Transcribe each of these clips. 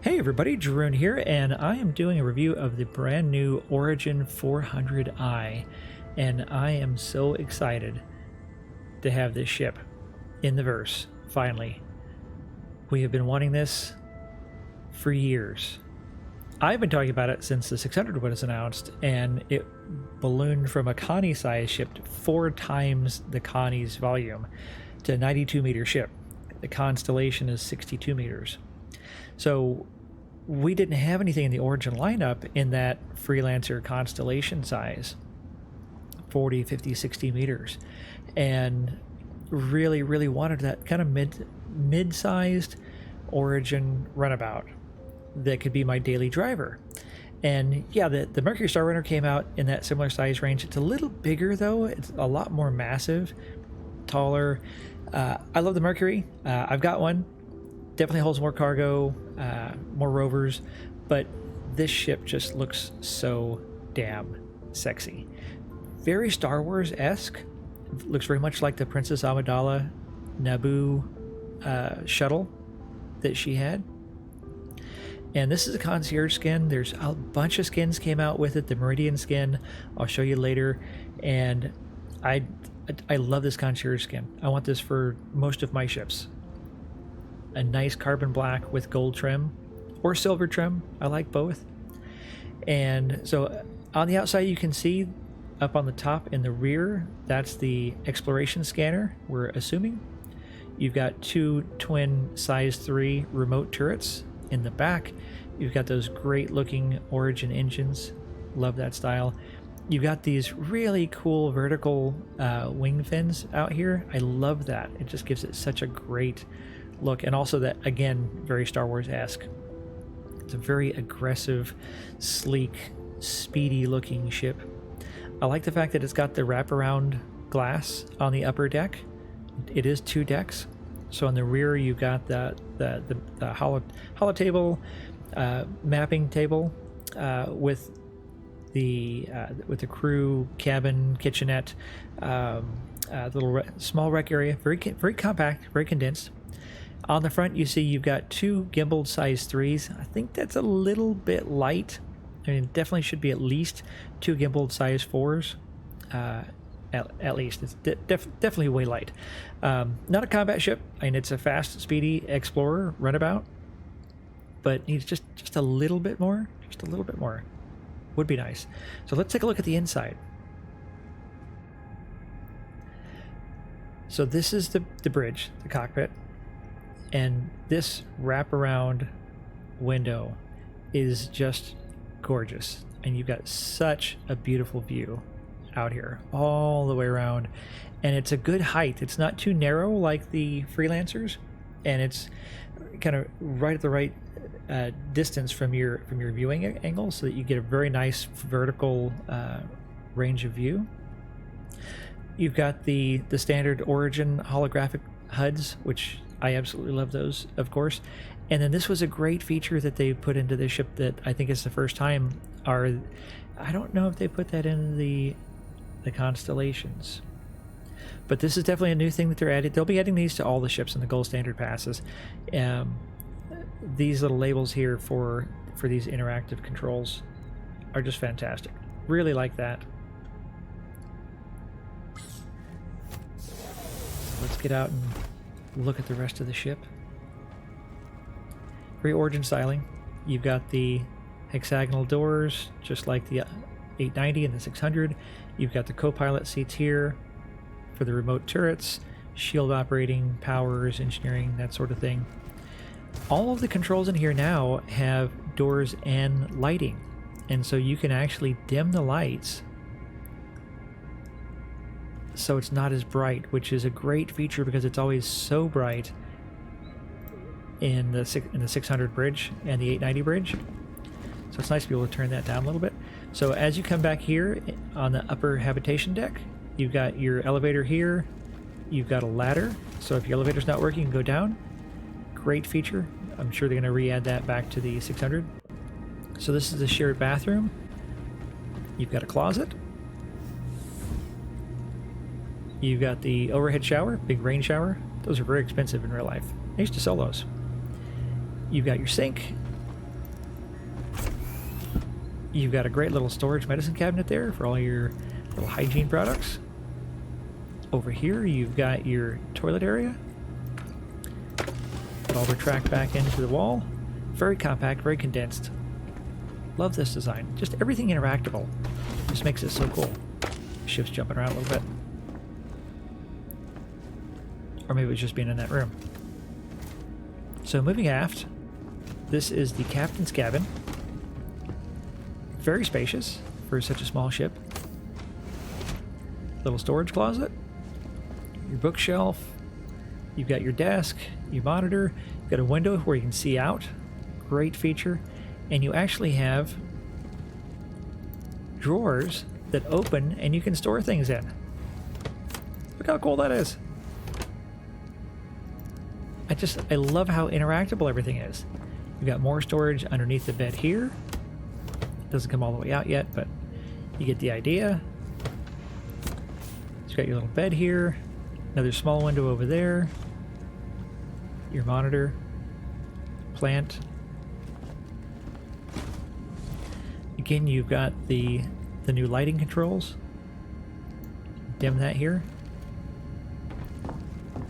Hey everybody, Jeroen here, and I am doing a review of the brand new Origin 400i, and I am so excited to have this ship in the verse, finally. We have been wanting this for years. I've been talking about it since the 600 was announced, and it ballooned from a Connie size ship to 4 times the Connie's volume to a 92 meter ship. The Constellation is 62 meters. So we didn't have anything in the Origin lineup in that Freelancer Constellation size, 40, 50, 60 meters, and really wanted that kind of mid-sized Origin runabout that could be my daily driver. And yeah, the Mercury Star Runner came out in that similar size range. It's a little bigger though. It's a lot more massive, taller. I love the Mercury. I've got one. Definitely holds more cargo, more rovers, but this ship just looks so damn sexy. Very Star Wars-esque. Looks very much like the Princess Amidala Naboo shuttle that she had. And this is a concierge skin. There's a bunch of skins came out with it. The Meridian skin, I'll show you later. And I love this concierge skin. I want this for most of my ships. A nice carbon black with gold trim or silver trim. I like both. And so on the outside, you can see up on the top in the rear, that's the exploration scanner, we're assuming. You've got 2 twin size 3 remote turrets in the back. You've got those great looking Origin engines. Love that style. You've got these really cool vertical wing fins out here. I love that. It just gives it such a great look, and also that, again, very Star Wars-esque. It's a very aggressive, sleek, speedy looking ship. I like the fact that it's got the wraparound glass on the upper deck. It is 2 decks. So on the rear you've got the holo table, mapping table with the crew cabin, kitchenette, little small rec area, very compact, very condensed. On the front, you see you've got 2 gimbal size 3s. I think that's a little bit light. I mean, it definitely should be at least 2 gimbal size 4s. At least. It's definitely way light. Not a combat ship. I mean, it's a fast, speedy explorer runabout. But needs just a little bit more. Just a little bit more. Would be nice. So let's take a look at the inside. So this is the bridge, the cockpit. And this wraparound window is just gorgeous. And you've got such a beautiful view out here all the way around. And it's a good height. It's not too narrow like the Freelancers. And it's kind of right at the right distance from your viewing angle, so that you get a very nice vertical range of view. You've got the standard Origin holographic HUDs, which I absolutely love those, of course. And then this was a great feature that they put into this ship that I think is the first time. I don't know if they put that in the Constellations, but this is definitely a new thing that they're adding. They'll be adding these to all the ships in the Gold Standard passes. These little labels here for these interactive controls are just fantastic. Really like that. Let's get out and look at the rest of the ship. Very Origin styling. You've got the hexagonal doors, just like the 890 and the 600. You've got the co-pilot seats here for the remote turrets, shield operating, powers, engineering, that sort of thing. All of the controls in here now have doors and lighting, and so you can actually dim the lights so it's not as bright, which is a great feature because it's always so bright in the 600 bridge and the 890 bridge. So it's nice to be able to turn that down a little bit. So as you come back here on the upper habitation deck, you've got your elevator here. You've got a ladder, so if your elevator's not working, you can go down. Great feature. I'm sure they're going to re-add that back to the 600. So this is a shared bathroom. You've got a closet. You've got the overhead shower, big rain shower. Those are very expensive in real life. I used to sell those. You've got your sink, You've got a great little storage medicine cabinet there for all your little hygiene products. Over here, you've got your toilet area. Put all the track back into the wall. Very compact, very condensed. Love this design. Just everything interactable. Just makes it so cool. Ship's jumping around a little bit. Or maybe it was just being in that room. So moving aft, this is the captain's cabin. Very spacious for such a small ship. Little storage closet. Your bookshelf. You've got your desk, your monitor. You've got a window where you can see out. Great feature. And you actually have drawers that open and you can store things in. Look how cool that is. I love how interactable everything is. You've got more storage underneath the bed here. Doesn't come all the way out yet, but you get the idea. You've got your little bed here. Another small window over there. Your monitor. Plant. Again, you've got the new lighting controls. Dim that here.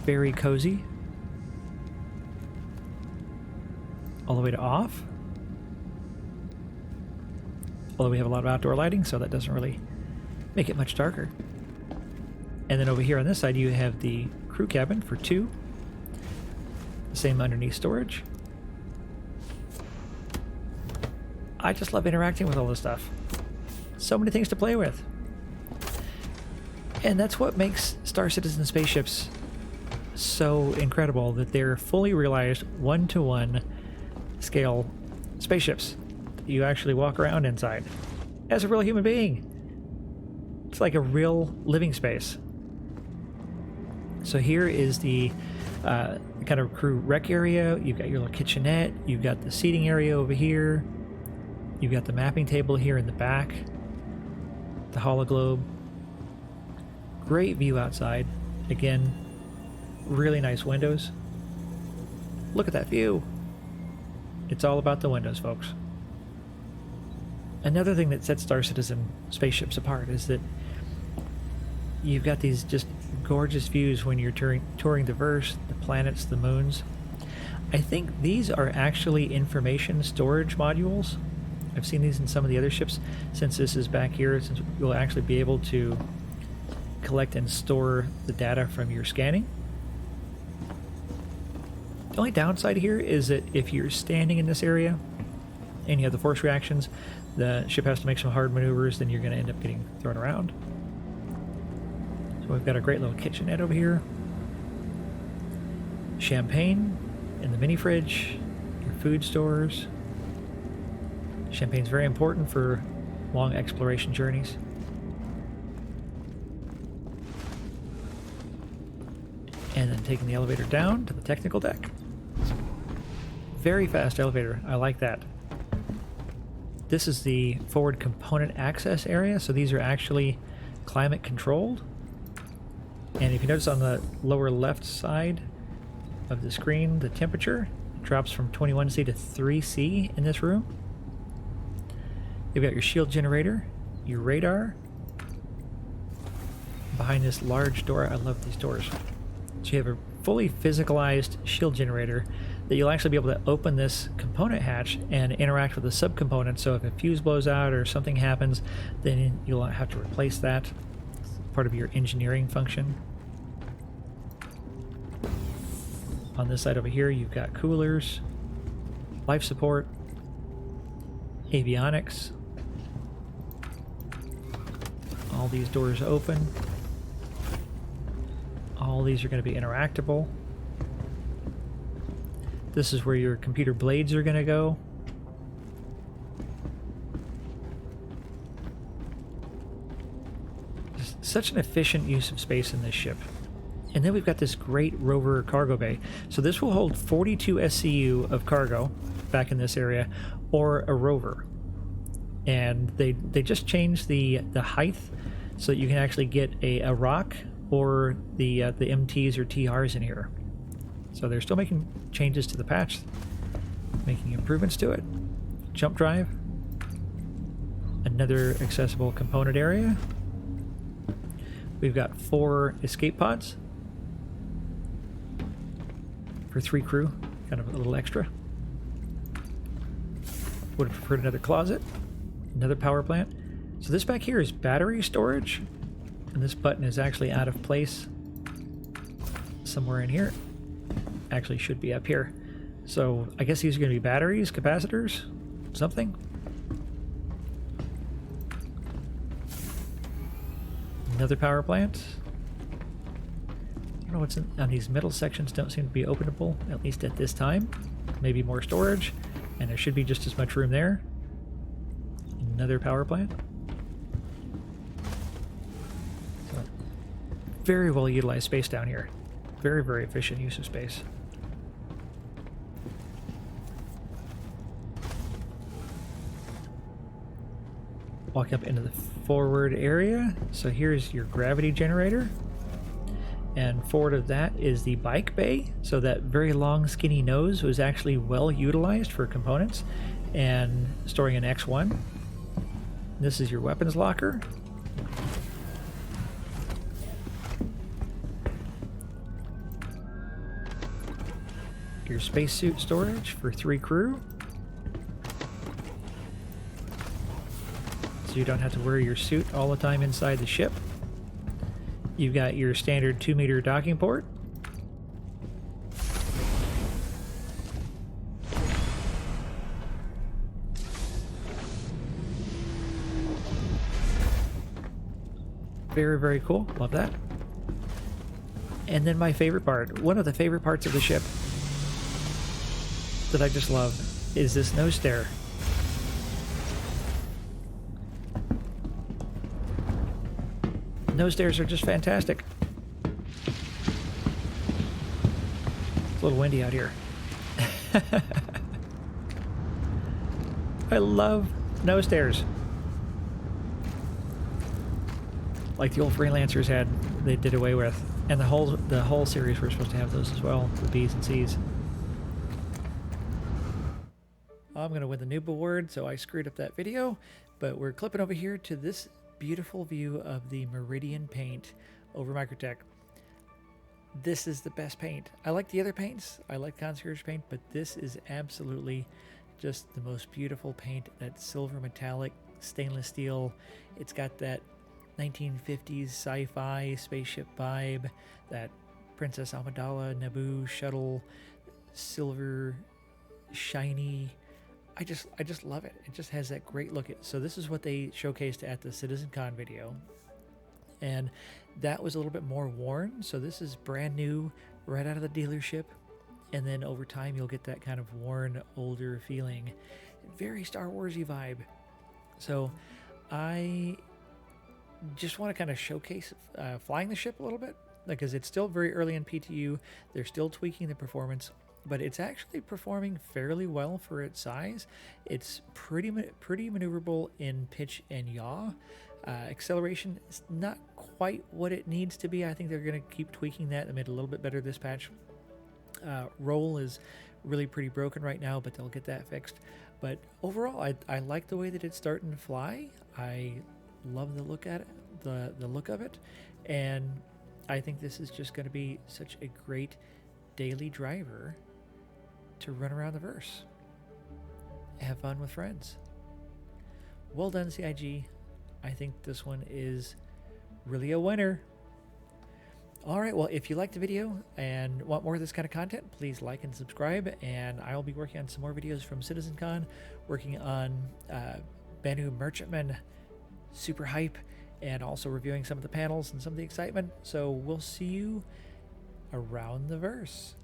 Very cozy. All the way to off. Although we have a lot of outdoor lighting, so that doesn't really make it much darker. And then over here on this side, you have the crew cabin for 2. The same underneath storage. I just love interacting with all this stuff. So many things to play with. And that's what makes Star Citizen spaceships so incredible, that they're fully realized 1-to-1 scale spaceships. You actually walk around inside as a real human being. It's like a real living space. So here is the kind of crew rec area. You've got your little kitchenette. You've got the seating area over here. You've got the mapping table here in the back. The hologlobe. Great view outside. Again, really nice windows. Look at that view. It's all about the windows, folks. Another thing that sets Star Citizen spaceships apart is that you've got these just gorgeous views when you're touring the verse, the planets, the moons. I think these are actually information storage modules. I've seen these in some of the other ships. Since this is back here, since you'll actually be able to collect and store the data from your scanning. The only downside here is that if you're standing in this area and you have the force reactions, the ship has to make some hard maneuvers, then you're going to end up getting thrown around. So we've got a great little kitchenette over here. Champagne in the mini fridge, your food stores. Champagne's very important for long exploration journeys. And then taking the elevator down to the technical deck. Very fast elevator. I like that. This is the forward component access area. So these are actually climate controlled. And if you notice on the lower left side of the screen, the temperature drops from 21°C to 3°C in this room. You've got your shield generator, your radar. Behind this large door, I love these doors. So you have a fully physicalized shield generator that you'll actually be able to open this component hatch and interact with the subcomponents. So if a fuse blows out or something happens, then you'll have to replace that. It's part of your engineering function. On this side over here, you've got coolers, life support, avionics. All these doors open. All these are going to be interactable. This is where your computer blades are going to go. Just such an efficient use of space in this ship. And then we've got this great rover cargo bay. So this will hold 42 SCU of cargo back in this area, or a rover. And they just changed the height so that you can actually get a rock or the MTs or TRs in here. So they're still making changes to the patch, making improvements to it. Jump drive. Another accessible component area. We've got 4 escape pods for 3 crew, kind of a little extra. Would have preferred another closet, another power plant. So this back here is battery storage, and this button is actually out of place somewhere in here. Actually should be up here. So I guess these are going to be batteries, capacitors, something. Another power plant. I don't know what's on these middle sections, don't seem to be openable, at least at this time. Maybe more storage, and there should be just as much room there. Another power plant. So, very well utilized space down here. Very, very efficient use of space. Walk up into the forward area. So here's your gravity generator. And forward of that is the bike bay. So that very long skinny nose was actually well utilized for components and storing an X1. This is your weapons locker. Your spacesuit storage for 3 crew. So you don't have to wear your suit all the time inside the ship. You've got your standard 2-meter docking port. Very, very cool. Love that. And then my favorite part, one of the favorite parts of the ship that I just love, is this nose stair. Nose stairs are just fantastic. It's a little windy out here. I love nose stairs. Like the old Freelancers had, they did away with. And the whole series were supposed to have those as well, the B's and C's. I'm going to win the noob award, so I screwed up that video. But we're clipping over here to this beautiful view of the Meridian paint over Microtech. This is the best paint. I like the other paints. I like Concierge paint, but this is absolutely just the most beautiful paint. That silver metallic stainless steel. It's got that 1950s sci-fi spaceship vibe, that Princess Amidala Naboo shuttle, silver, shiny. I just love it. It just has that great look. So this is what they showcased at the CitizenCon video. And that was a little bit more worn. So this is brand new, right out of the dealership. And then over time, you'll get that kind of worn, older feeling. Very Star Wars-y vibe. So I just want to kind of showcase flying the ship a little bit, because it's still very early in PTU. They're still tweaking the performance, but it's actually performing fairly well for its size. It's pretty maneuverable in pitch and yaw. Acceleration is not quite what it needs to be. I think they're going to keep tweaking that. They made it a little bit better this patch. Roll is really pretty broken right now, but they'll get that fixed. But overall, I like the way that it's starting to fly. I love the look at it, the look of it, and I think this is just going to be such a great daily driver to run around the verse. Have fun with friends. Well done, CIG. I think this one is really a winner. Alright, well, if you liked the video and want more of this kind of content, please like and subscribe, and I'll be working on some more videos from CitizenCon, working on Bennu Merchantman, super hype, and also reviewing some of the panels and some of the excitement. So we'll see you around the verse.